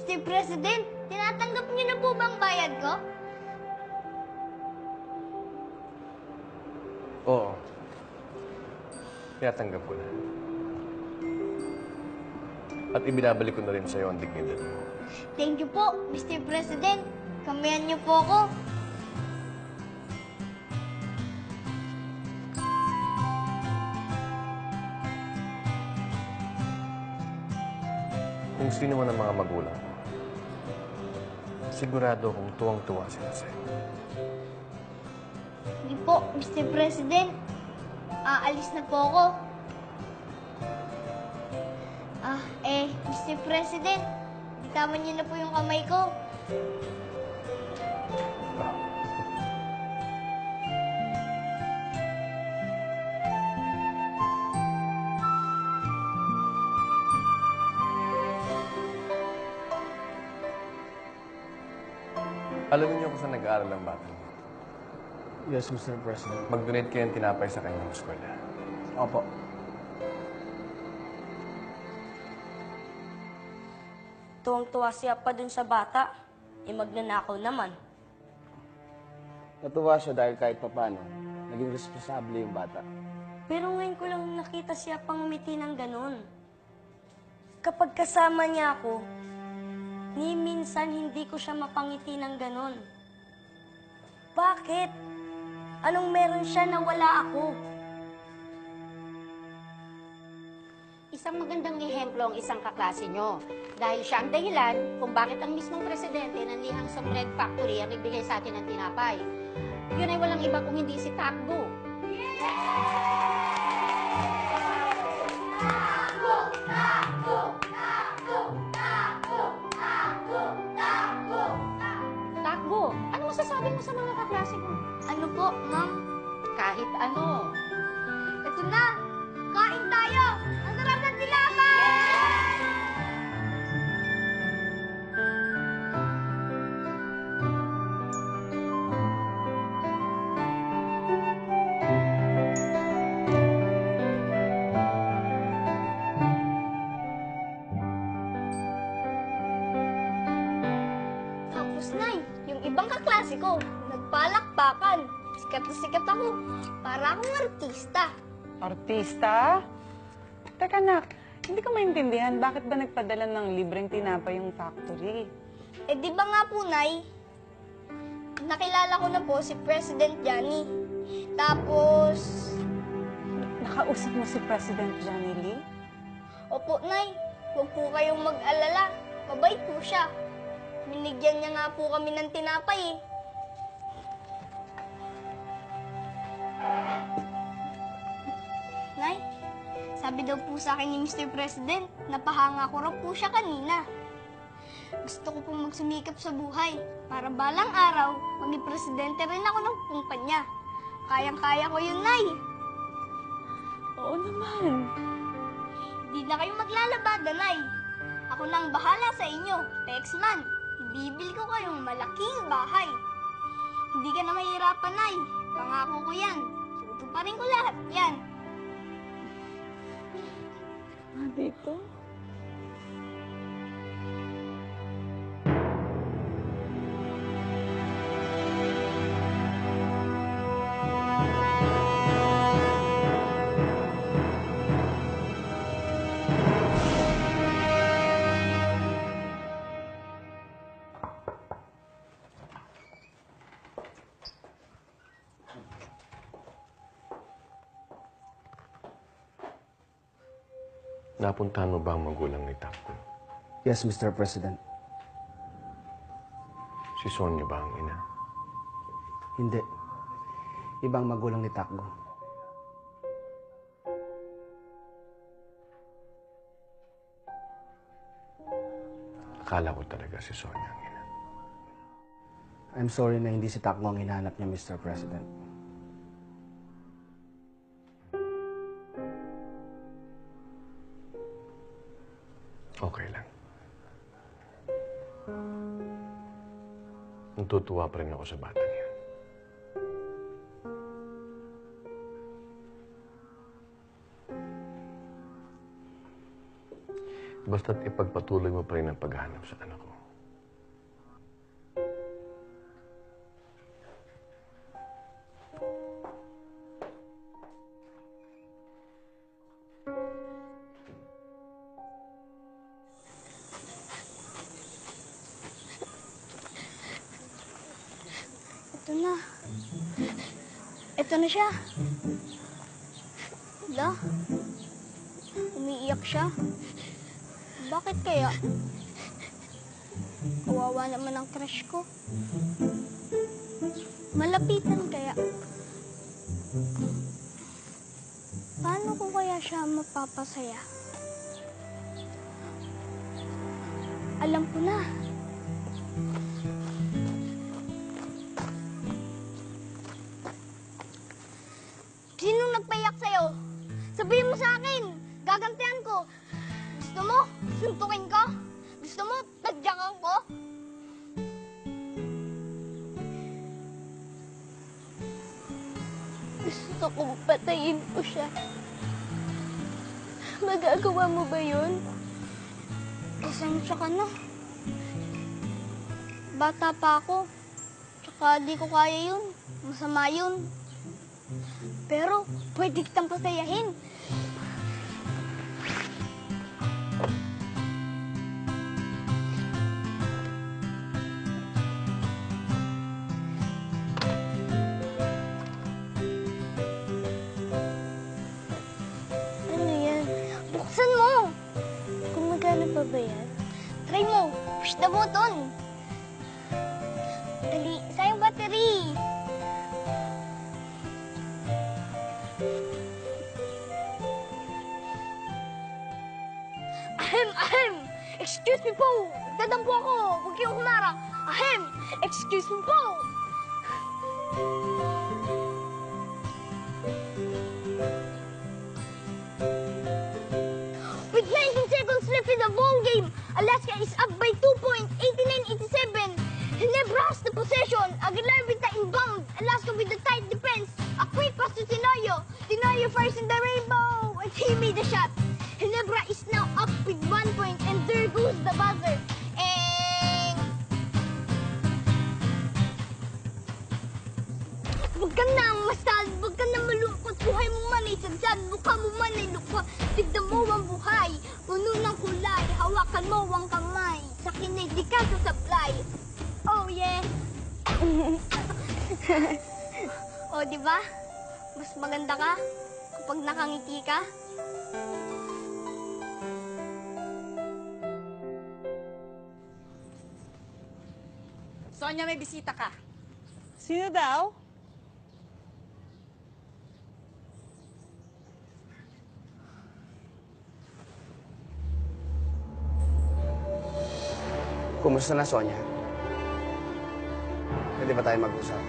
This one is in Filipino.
Mr. President, tinatanggap niyo na po bang bayad ko? Oo. Tinatanggap ko na. At ibinabalik ko na rin sa'yo ang dignidad mo. Thank you po, Mr. President. Kamayan niyo po ako. Kung sino man ang mga magulang mo, sigurado akong tuwang-tuwa sila sa'yo. Hindi po, Mr. President. Aalis na po ako. Mr. President, bitawan niyo na po yung kamay ko. Alam niyo kung saan nag-aaral ang bata niyo. Yes, Mr. President. Mag-donate kayo ng tinapay sa kanyang eskwela. Opo. Tuwang-tuwa siya pa dun sa bata. Magnanakaw naman. Natuwa siya dahil kahit papano, naging responsable yung bata. Pero ngayon ko lang nakita siya pang umiti ng ganun. Kapag kasama niya ako, ni minsan hindi ko siya mapangiti ng ganun. Bakit? Anong meron siya na wala ako? Isang magandang ehemplo ang isang kaklase nyo. Dahil siya ang dahilan kung bakit ang mismong presidente ng liham sa bread factory ang nagbigay sa atin ng tinapay. Yun ay walang iba kung hindi si Takbo. Takbo, ano masasabi mo sa mga kaklase mo? Ano po, ma'am? Kahit ano. Ito na! Kain tayo! Ang sarap ng tinapay! Tapos, Nay, yung ibang kaklase ko, nagpalakpakan. Sikat na sikat ako. Para akong artista. Artista? Teka nak, hindi ko maintindihan bakit ba nagpadala ng libreng tinapay yung factory? Eh di ba nga po, Nay? Nakilala ko na po si President Johnny. Tapos, Nakausap mo si President Johnny Lee? opo, Nay, huwag po kayong mag-alala. Mabait po siya. Binigyan niya nga po kami ng tinapay eh. Nay, sabi daw po sa akin ni Mr. President, napahanga ko raw po siya kanina. Gusto ko pong magsumikap sa buhay para balang araw, maging presidente rin ako ng kumpanya. Kayang-kaya ko yun, Nay. Oo naman. Hindi na kayo maglalabada, Nay. Ako na ang bahala sa inyo, Pexman. Ibibil ko kayong malaking bahay. Hindi ka na mahirapan, Nay. Pangako ko yan. Tutuparin ko lahat yan. Dito? Napuntahan mo ba ang magulang ni Takbo? Yes, Mr. President. Si Sonia ba ang ina? Hindi. Ibang magulang ni Takbo. Akala ko talaga si Sonia ang ina. I'm sorry na hindi si Takbo ang hinahanap niya, Mr. President. Okay lang. Natutuwa pa rin ako sa batang yan. Basta't ipagpatuloy mo pa rin ang paghahanap sa anak ko. Ito na siya. Wala. Umiiyak siya. Bakit kaya? Kawawa naman ang crush ko. Malapitan kaya. Paano ko kaya siya mapapasaya? Alam ko na. Sinong nagpayak sa'yo? Sabihin mo sa akin. Gagantihan ko. Gusto mo? Suntukin ko? Gusto mo? Tadyakan ko? Gusto kong patayin ko siya. Magagawa mo ba yun? Pasensya ka na. Bata pa ako. Tsaka di ko kaya yun. Masama yun. Pero pwede kitang pasayahin. Ano yan? Buksan mo! Kung magkano pa ba yan? Try mo! Push the button! Dali! Sayang battery! Ahem! Excuse me po! Dadampo ako! Huwag kayong humarang! Ahem! Excuse me po! With 19 seconds left in the ball game, Alaska is up by 2 points, 89-87. Ginebra has the possession. Aguilar with the inbound. Alaska with the tight defense. A quick pass to Tinoyo. Tinoyo fires in the rainbow, and he made the shot. Ginebra is now up with 1 point, and there goes the buzzer. And huwag ka nang masal, huwag ka nang malungkot. Buhay mo man ay sadyan, mukha mo man ay lukot. Tignan mo ang buhay, puno ng kulay. Hawakan mo ang kamay, sa kinay di ka sasablay. Oh yeah! Oh, di ba? Mas maganda ka kapag nakangiti ka. Sonia, may bisita ka. Sino daw? Kumusta na, Sonia? Pwede ba tayo mag-usap?